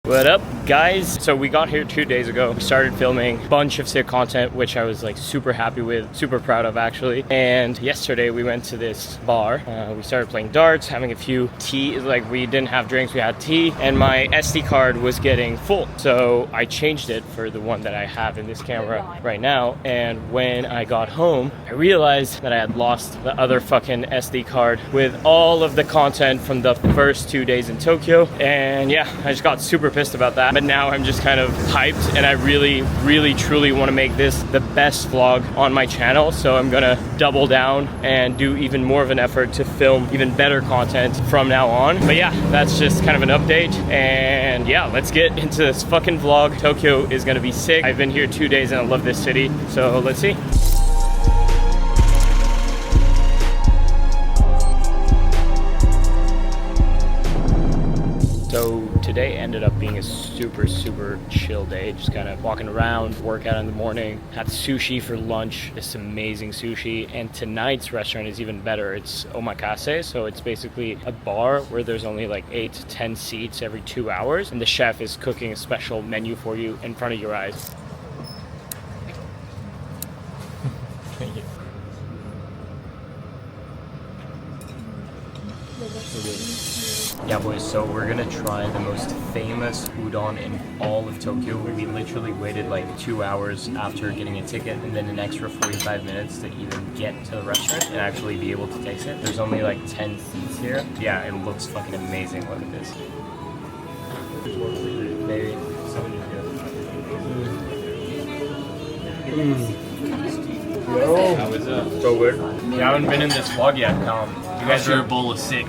What up, guys? So we got here 2 days ago. We started filming a bunch of sick content, which I was like super happy with, super proud of actually. And yesterday we went to this bar. We started playing darts, having a few tea. Like we didn't have drinks, we had tea. And my SD card was getting full. So I changed it for the one that I have in this camera right now. And when I got home, I realized that I had lost the other fucking SD card with all of the content from the first 2 days in Tokyo. And yeah, I just got super pissed about that, but now I'm just kind of hyped and I really truly want to make this the best vlog on my channel, so I'm gonna double down and do even more of an effort to film even better content from now on. But yeah, that's just kind of an update, and yeah, let's get into this fucking vlog. Tokyo is gonna be sick. I've been here 2 days and I love this city, so let's see. So today ended up being a super chill day, just kind of walking around, workout in the morning, had sushi for lunch, this amazing sushi, and tonight's restaurant is even better. It's omakase, so it's basically a bar where there's only like 8 to 10 seats every 2 hours, and the chef is cooking a special menu for you in front of your eyes. Thank you. Yeah boys, so we're gonna try the most famous udon in all of Tokyo. We literally waited like 2 hours after getting a ticket and then an extra 45 minutes to even get to the restaurant and actually be able to taste it. There's only like 10 seats here. Yeah, it looks fucking amazing. Look at this. Maybe. Yo. How is it? So good. You haven't been in this vlog yet, Colin. You guys are a bowl of sick.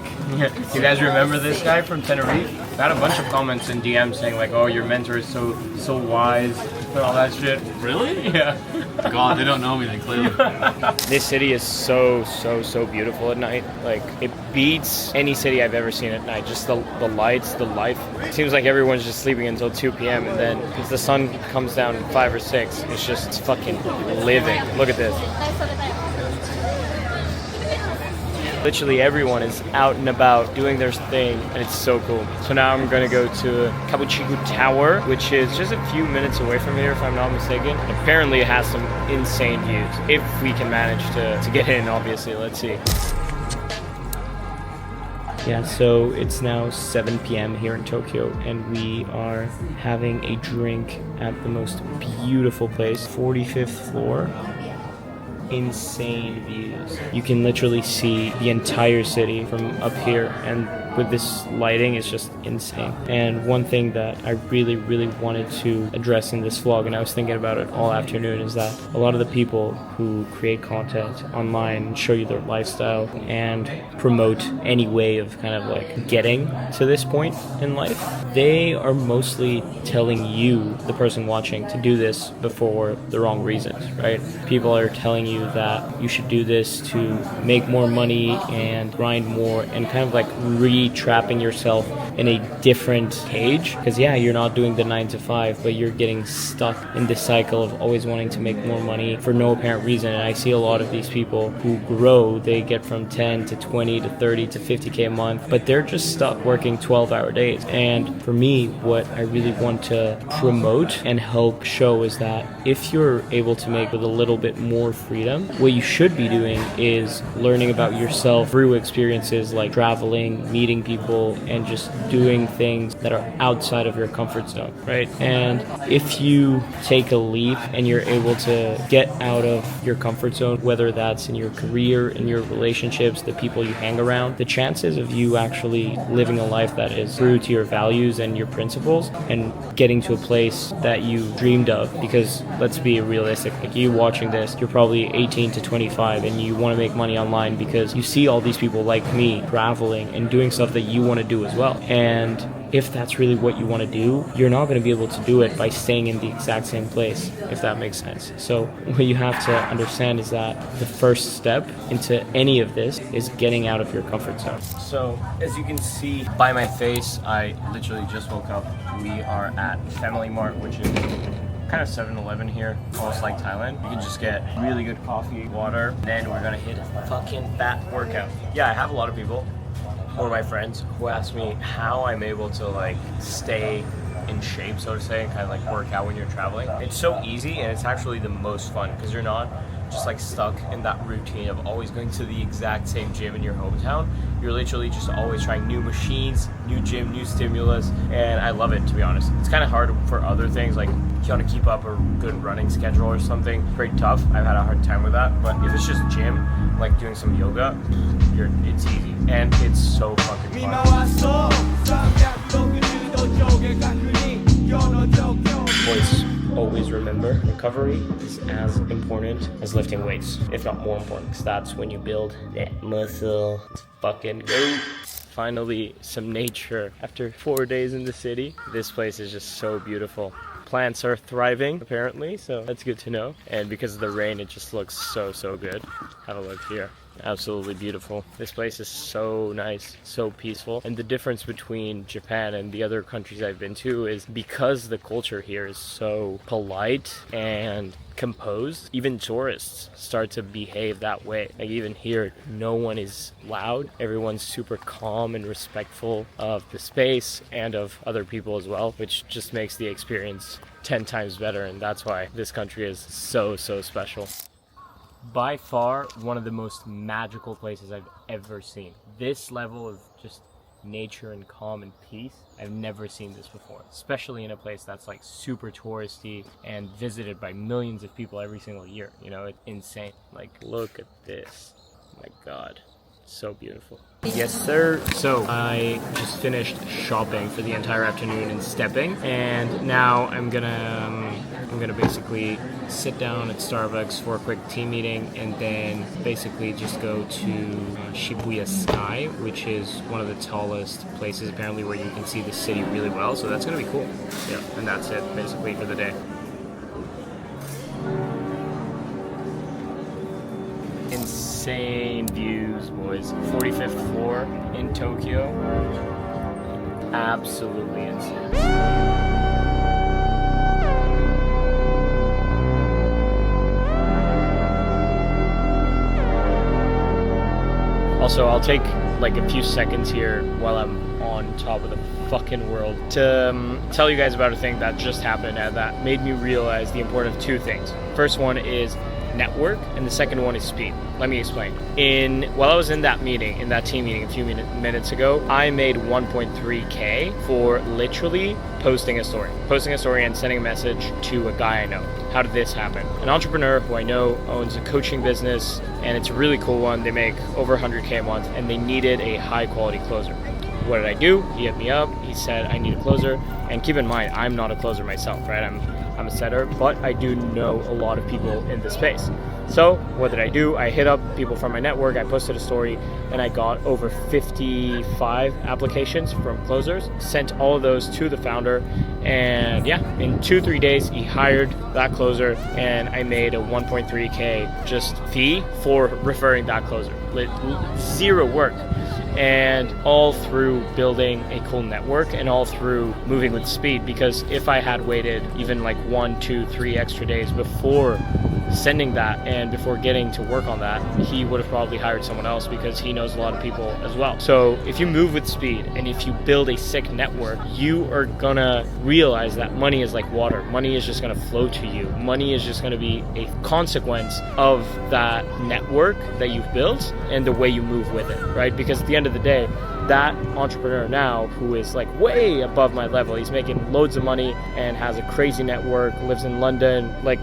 You guys remember this guy from Tenerife? I had a bunch of comments in DMs saying like, oh, your mentor is so wise and all that shit. Really? Yeah. God, they don't know me then, clearly. This city is so beautiful at night. Like, it beats any city I've ever seen at night. Just the lights, the life. It seems like everyone's just sleeping until 2 p.m. and then as the sun comes down at 5 or 6, it's fucking living. Look at this. Literally everyone is out and about doing their thing, and it's so cool. So now I'm gonna go to Kabukicho Tower, which is just a few minutes away from here if I'm not mistaken. Apparently it has some insane views, if we can manage to get in, obviously. Let's see. Yeah, so it's now 7 p.m. here in Tokyo, and we are having a drink at the most beautiful place, 45th floor. Insane views. You can literally see the entire city from up here, and with this lighting, it's just insane. And one thing that I really wanted to address in this vlog, and I was thinking about it all afternoon, is that a lot of the people who create content online and show you their lifestyle and promote any way of kind of like getting to this point in life, they are mostly telling you, the person watching, to do this for the wrong reasons, right? People are telling you that you should do this to make more money and grind more and kind of like trapping yourself in a different cage, because yeah, you're not doing the 9 to 5, but you're getting stuck in this cycle of always wanting to make more money for no apparent reason. And I see a lot of these people who grow, they get from 10 to 20 to 30 to 50k a month, but they're just stuck working 12-hour days. And for me, what I really want to promote and help show is that if you're able to make with a little bit more freedom, what you should be doing is learning about yourself through experiences like traveling, meeting people, and just doing things that are outside of your comfort zone, right? And if you take a leap and you're able to get out of your comfort zone, whether that's in your career, in your relationships, the people you hang around, the chances of you actually living a life that is true to your values and your principles and getting to a place that you dreamed of, because let's be realistic, like you watching this, you're probably 18 to 25 and you want to make money online because you see all these people like me traveling and doing stuff that you want to do as well. And if that's really what you want to do, you're not going to be able to do it by staying in the exact same place, if that makes sense. So what you have to understand is that the first step into any of this is getting out of your comfort zone. So as you can see by my face, I literally just woke up. We are at Family Mart, which is kind of 7-Eleven here, almost like Thailand. You can just get really good coffee, water, then we're gonna hit a fucking fat workout. Yeah, I have a lot of people, or my friends, who ask me how I'm able to like stay in shape, so to say, and kind of like work out when you're traveling. It's so easy, and it's actually the most fun because you're not just like stuck in that routine of always going to the exact same gym in your hometown. You're literally just always trying new machines, new gym, new stimulus, and I love it, to be honest. It's kind of hard for other things, like if you want to keep up a good running schedule or something, pretty tough. I've had a hard time with that, but if it's just gym, like doing some yoga, it's easy, and it's so fucking fun. Boys, always remember, recovery is as important as lifting weights, if not more important, because that's when you build that muscle. Let's fucking go. Finally, some nature. After 4 days in the city, this place is just so beautiful. Plants are thriving, apparently, so that's good to know. And because of the rain, it just looks so, so good. Have a look here. Absolutely beautiful. This place is so nice, so peaceful. And the difference between Japan and the other countries I've been to is because the culture here is so polite and composed, even tourists start to behave that way. Like even here, no one is loud. Everyone's super calm and respectful of the space and of other people as well, which just makes the experience 10 times better. And that's why this country is so, so special. By far, one of the most magical places I've ever seen. This level of just nature and calm and peace, I've never seen this before, especially in a place that's like super touristy and visited by millions of people every single year. You know, it's insane. Like, look at this. Oh my God. So beautiful. Yes, sir. So I just finished shopping for the entire afternoon and stepping, and now I'm gonna basically sit down at Starbucks for a quick team meeting, and then basically just go to Shibuya Sky, which is one of the tallest places apparently where you can see the city really well. So that's gonna be cool. Yeah, and that's it basically for the day. Insane views, boys. 45th floor in Tokyo. Absolutely insane. Also, I'll take like a few seconds here while I'm on top of the fucking world to tell you guys about a thing that just happened and that made me realize the importance of two things. First one is network, and the second one is speed. Let me explain. While I was in that meeting, in that team meeting a few minutes ago, I made 1.3K for literally posting a story and sending a message to a guy I know. How did this happen? An entrepreneur who I know owns a coaching business, and it's a really cool one. They make over 100K a month, and they needed a high quality closer. What did I do? He hit me up. He said, I need a closer. And keep in mind, I'm not a closer myself, right? I'm a setter, but I do know a lot of people in the space. So what did I do? I hit up people from my network, I posted a story, and I got over 55 applications from closers, sent all of those to the founder, and yeah, in 2-3 days, he hired that closer, and I made a 1.3K just fee for referring that closer. Zero work. And all through building a cool network and all through moving with speed, because if I had waited even like 1, 2, 3 extra days before sending that and before getting to work on that, he would have probably hired someone else because he knows a lot of people as well. So if you move with speed and if you build a sick network, you are gonna realize that money is like water. Money is just gonna flow to you. Money is just gonna be a consequence of that network that you've built and the way you move with it, right? Because at the end of the day, that entrepreneur now who is like way above my level, he's making loads of money and has a crazy network, lives in London, like,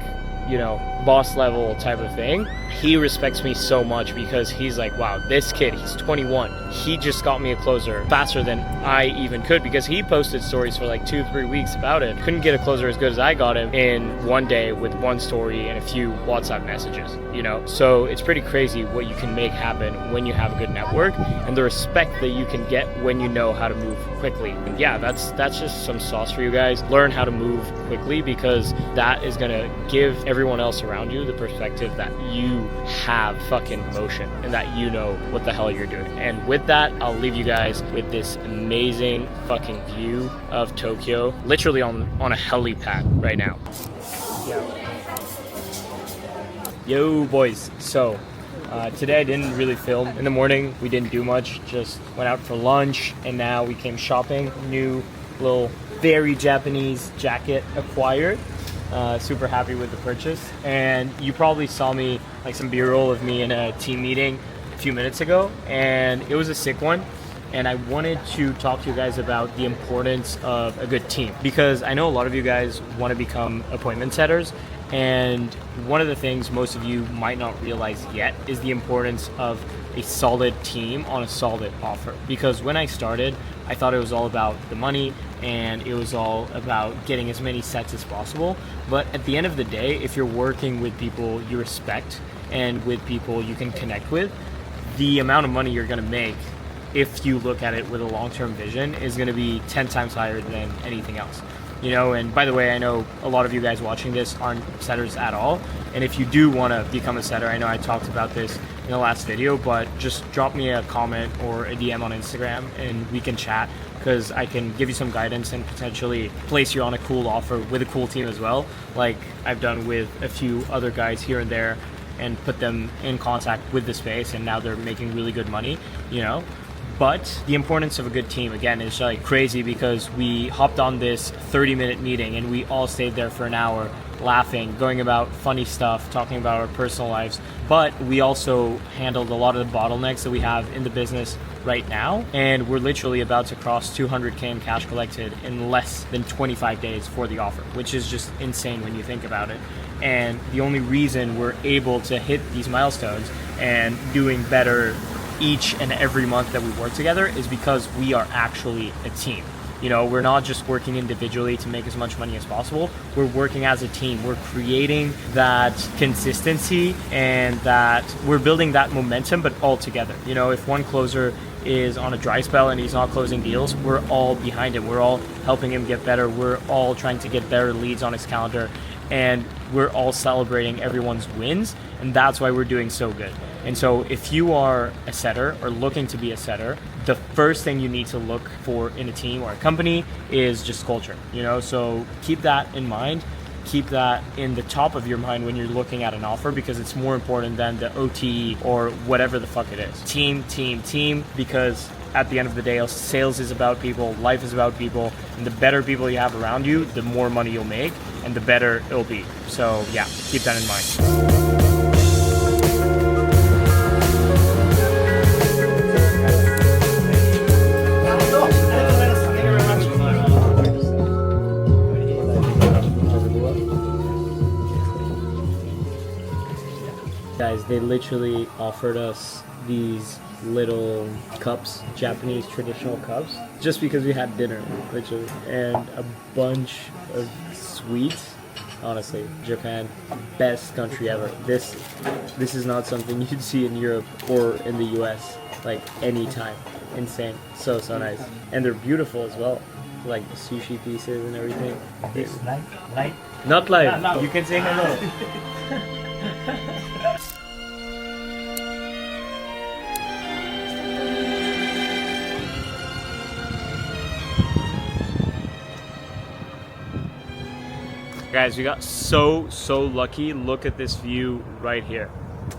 you know, boss level type of thing. He respects me so much because he's like, wow, this kid, he's 21. He just got me a closer faster than I even could, because he posted stories for like 2-3 weeks about it. Couldn't get a closer as good as I got him in one day with one story and a few WhatsApp messages, you know? So it's pretty crazy what you can make happen when you have a good network and the respect that you can get when you know how to move quickly. And yeah, that's just some sauce for you guys. Learn how to move quickly, because that is gonna give everyone else around you the perspective that you have fucking motion and that you know what the hell you're doing. And with that, I'll leave you guys with this amazing fucking view of Tokyo, literally on a helipad right now. Yo boys, so today I didn't really film. In the morning we didn't do much, just went out for lunch, and now we came shopping. New little very Japanese jacket acquired. Super happy with the purchase. And you probably saw me, like some B-roll of me in a team meeting a few minutes ago, and it was a sick one. And I wanted to talk to you guys about the importance of a good team, because I know a lot of you guys want to become appointment setters, and one of the things most of you might not realize yet is the importance of a solid team on a solid offer. Because when I started, I thought it was all about the money and it was all about getting as many sets as possible. But at the end of the day, if you're working with people you respect and with people you can connect with, the amount of money you're going to make, if you look at it with a long-term vision, is going to be 10 times higher than anything else. You know, and by the way, I know a lot of you guys watching this aren't setters at all. And if you do want to become a setter, I know I talked about this in the last video, but just drop me a comment or a DM on Instagram and we can chat, because I can give you some guidance and potentially place you on a cool offer with a cool team as well, like I've done with a few other guys here and there, and put them in contact with the space, and now they're making really good money, you know. But the importance of a good team, again, is like crazy, because we hopped on this 30-minute meeting and we all stayed there for an hour laughing, going about funny stuff, talking about our personal lives. But we also handled a lot of the bottlenecks that we have in the business right now. And we're literally about to cross 200K in cash collected in less than 25 days for the offer, which is just insane when you think about it. And the only reason we're able to hit these milestones and doing better each and every month that we work together is because we are actually a team. You know, we're not just working individually to make as much money as possible. We're working as a team. We're creating that consistency and that we're building that momentum, but all together. You know, if one closer is on a dry spell and he's not closing deals, we're all behind him. We're all helping him get better. We're all trying to get better leads on his calendar, and we're all celebrating everyone's wins. And that's why we're doing so good. And so if you are a setter or looking to be a setter, the first thing you need to look for in a team or a company is just culture, you know? So keep that in mind. Keep that in the top of your mind when you're looking at an offer, because it's more important than the OTE or whatever the fuck it is. Team, team, team, because at the end of the day, sales is about people, life is about people, and the better people you have around you, the more money you'll make and the better it'll be. So yeah, keep that in mind. Guys, they literally offered us these little cups, Japanese traditional cups, just because we had dinner, literally, and a bunch of sweets. Honestly, Japan, best country ever. This is not something you'd see in Europe or in the US, like anytime. Insane. So nice. And they're beautiful as well. Like the sushi pieces and everything. This light? Not live. No. You can say hello. Guys, we got so lucky. Look at this view right here.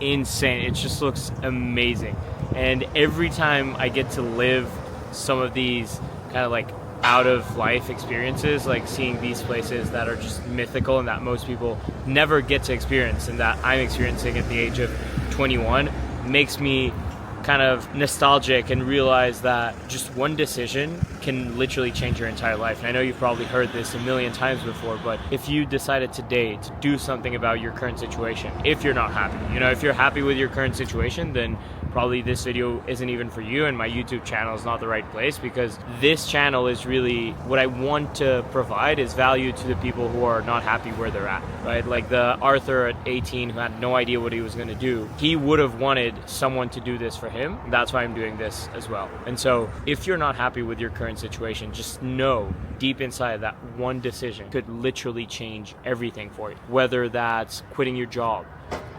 Insane. It just looks amazing. And every time I get to live some of these kind of like out of life experiences, like seeing these places that are just mythical and that most people never get to experience and that I'm experiencing at the age of 21, makes me kind of nostalgic and realize that just one decision can literally change your entire life. And I know you've probably heard this a million times before, but if you decided today to do something about your current situation, if you're not happy, you know, if you're happy with your current situation, then probably this video isn't even for you, and my YouTube channel is not the right place, because this channel is really what I want to provide is value to the people who are not happy where they're at, right? Like the Arthur at 18 who had no idea what he was going to do, he would have wanted someone to do this for him. That's why I'm doing this as well. And so if you're not happy with your current situation, just know deep inside that one decision could literally change everything for you, whether that's quitting your job,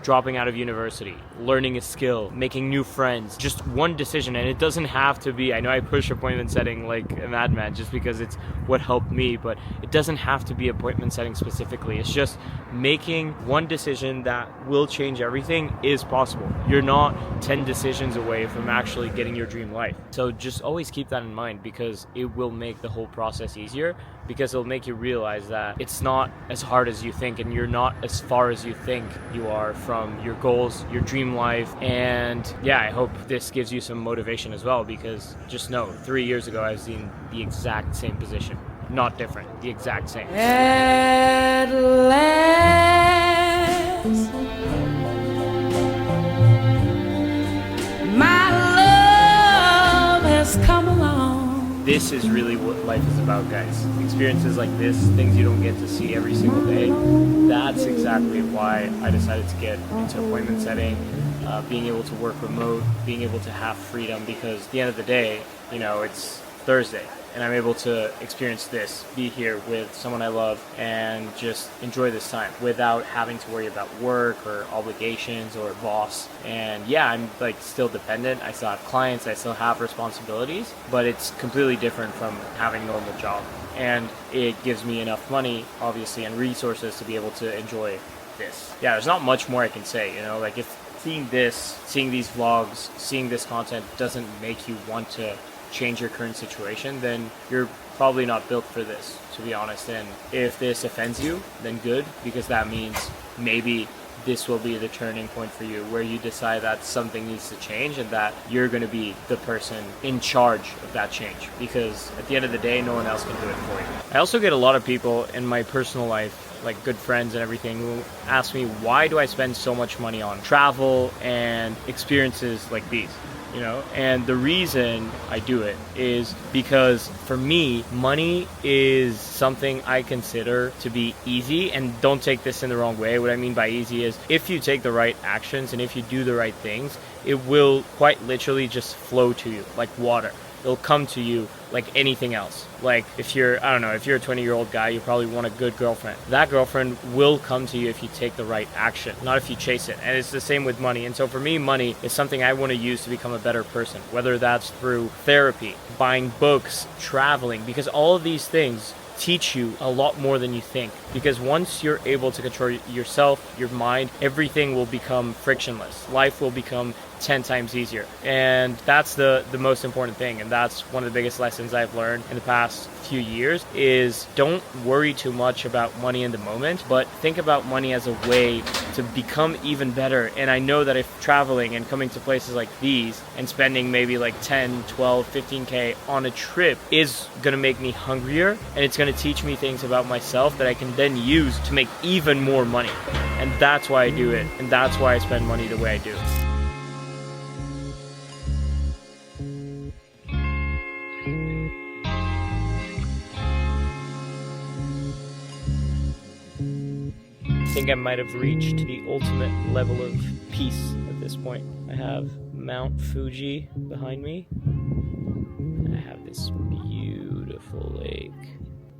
dropping out of university, learning a skill, making new friends, just one decision. And it doesn't have to be, I know I push appointment setting like a madman just because it's what helped me, but it doesn't have to be appointment setting specifically. It's just making one decision that will change everything is possible. You're not 10 decisions away from actually getting your dream life. So just always keep that in mind, because it will make the whole process easier, because it'll make you realize that it's not as hard as you think, and you're not as far as you think you are from your goals, your dream life. And yeah, I hope this gives you some motivation as well, because just know 3 years ago I was in the exact same position. Not different, the exact same. At last, my love has come along. This is really what life is about, guys. Experiences like this, things you don't get to see every single day. That's exactly why I decided to get into appointment setting, being able to work remote, being able to have freedom, because at the end of the day, you know, it's Thursday and I'm able to experience this, be here with someone I love, and just enjoy this time without having to worry about work or obligations or boss. And yeah, I'm like still dependent. I still have clients, I still have responsibilities, but it's completely different from having a normal job. And it gives me enough money, obviously, and resources to be able to enjoy this. Yeah, there's not much more I can say, you know, like if seeing this, seeing these vlogs, seeing this content doesn't make you want to change your current situation, then you're probably not built for this, to be honest. And if this offends you, then good, because that means maybe this will be the turning point for you, where you decide that something needs to change and that you're going to be the person in charge of that change, because at the end of the day, no one else can do it for you. I also get a lot of people in my personal life, like good friends and everything, who ask me, why do I spend so much money on travel and experiences like these? You know, and the reason I do it is because for me, money is something I consider to be easy. And don't take this in the wrong way. What I mean by easy is if you take the right actions and if you do the right things, it will quite literally just flow to you like water. It'll come to you like anything else. Like if you're, I don't know, if you're a 20-year-old guy, you probably want a good girlfriend. That girlfriend will come to you if you take the right action, not if you chase it. And it's the same with money. And so for me, money is something I want to use to become a better person, whether that's through therapy, buying books, traveling, because all of these things teach you a lot more than you think. Because once you're able to control yourself, your mind, everything will become frictionless. Life will become 10 times easier. And that's the most important thing. And that's one of the biggest lessons I've learned in the past few years is don't worry too much about money in the moment, but think about money as a way to become even better. And I know that if traveling and coming to places like these and spending maybe like 10, 12, 15K on a trip is going to make me hungrier, and it's going to teach me things about myself that I can then use to make even more money. And that's why I do it. And that's why I spend money the way I do. I think I might have reached the ultimate level of peace at this point. I have Mount Fuji behind me. I have this beautiful lake.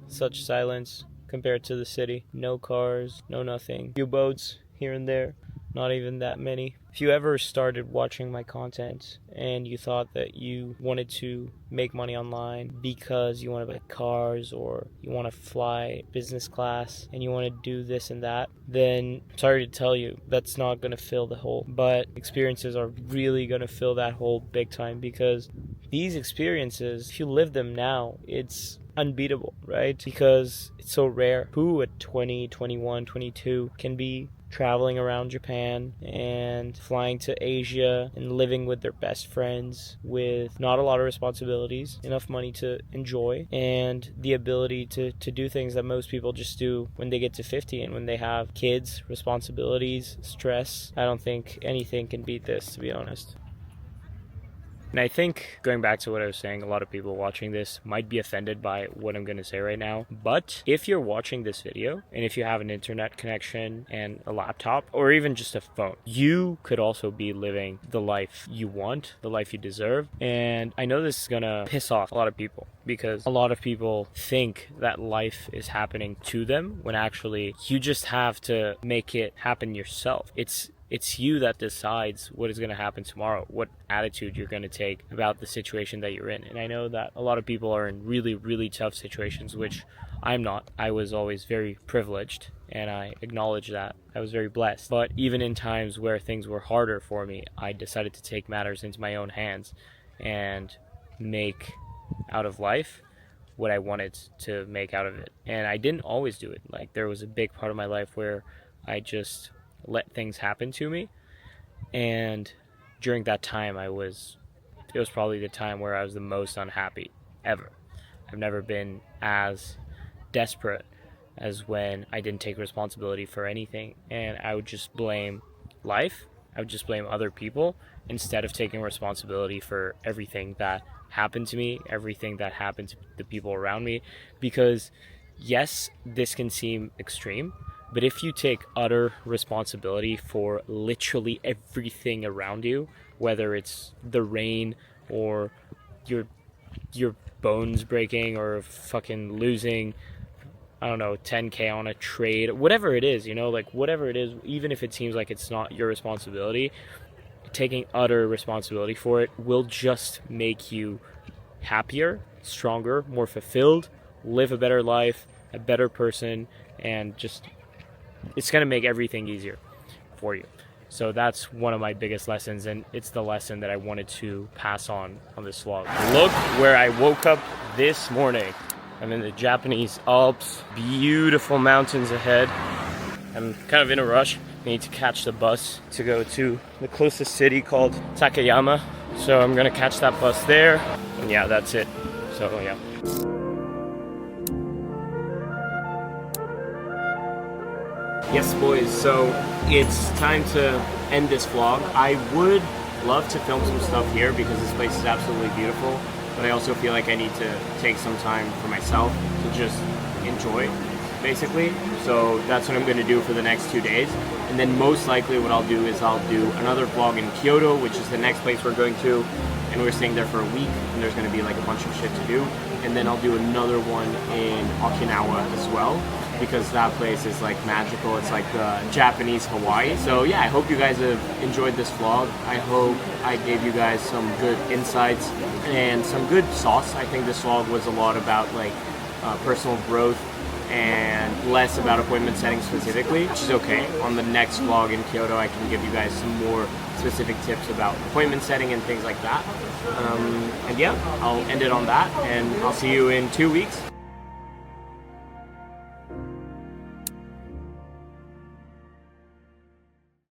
Such silence compared to the city. No cars, no nothing. Few boats here and there. Not even that many. If you ever started watching my content and you thought that you wanted to make money online because you want to buy cars or you want to fly business class and you want to do this and that, then sorry to tell you, that's not going to fill the hole. But experiences are really going to fill that hole big time, because these experiences, if you live them now, it's unbeatable, right? Because it's so rare. Who at 20, 21, 22 can be traveling around Japan and flying to Asia and living with their best friends with not a lot of responsibilities, enough money to enjoy, and the ability to do things that most people just do when they get to 50 and when they have kids, responsibilities, stress. I don't think anything can beat this, to be honest. And I think, going back to what I was saying, a lot of people watching this might be offended by what I'm going to say right now. But if you're watching this video, and if you have an internet connection and a laptop, or even just a phone, you could also be living the life you want, the life you deserve. And I know this is going to piss off a lot of people, because a lot of people think that life is happening to them, when actually you just have to make it happen yourself. It's it's you that decides what is going to happen tomorrow, what attitude you're going to take about the situation that you're in. And I know that a lot of people are in really, really tough situations, which I'm not. I was always very privileged, and I acknowledge that. I was very blessed. But even in times where things were harder for me, I decided to take matters into my own hands and make out of life what I wanted to make out of it. And I didn't always do it. Like, there was a big part of my life where I just let things happen to me, and during that time it was probably the time where I was the most unhappy ever. I've never been as desperate as when I didn't take responsibility for anything, and I would just blame life. I would just blame other people instead of taking responsibility for everything that happened to me, everything that happened to the people around me. Because yes, this can seem extreme, but if you take utter responsibility for literally everything around you, whether it's the rain or your bones breaking or fucking losing, I don't know, 10K on a trade, whatever it is, like whatever it is, even if it seems like it's not your responsibility, taking utter responsibility for it will just make you happier, stronger, more fulfilled, live a better life, a better person, and just it's going to make everything easier for you. So that's one of my biggest lessons, and it's the lesson that I wanted to pass on this vlog. Look where I woke up this morning. I'm in the Japanese Alps, beautiful mountains ahead. I'm kind of in a rush. I need to catch the bus to go to the closest city called Takayama. So I'm gonna catch that bus there, and yeah, that's it. So yeah. Yes, boys, so it's time to end this vlog. I would love to film some stuff here because this place is absolutely beautiful, but I also feel like I need to take some time for myself to just enjoy, basically. So that's what I'm going to do for the next 2 days. And then most likely what I'll do is I'll do another vlog in Kyoto, which is the next place we're going to, and we're staying there for a week, and there's going to be like a bunch of shit to do. And then I'll do another one in Okinawa as well, because that place is like magical. It's like the Japanese Hawaii. So yeah, I hope you guys have enjoyed this vlog. I hope I gave you guys some good insights and some good sauce. I think this vlog was a lot about like personal growth and less about appointment setting specifically, which is okay. On the next vlog in Kyoto, I can give you guys some more specific tips about appointment setting and things like that. And yeah, I'll end it on that, and I'll see you in 2 weeks.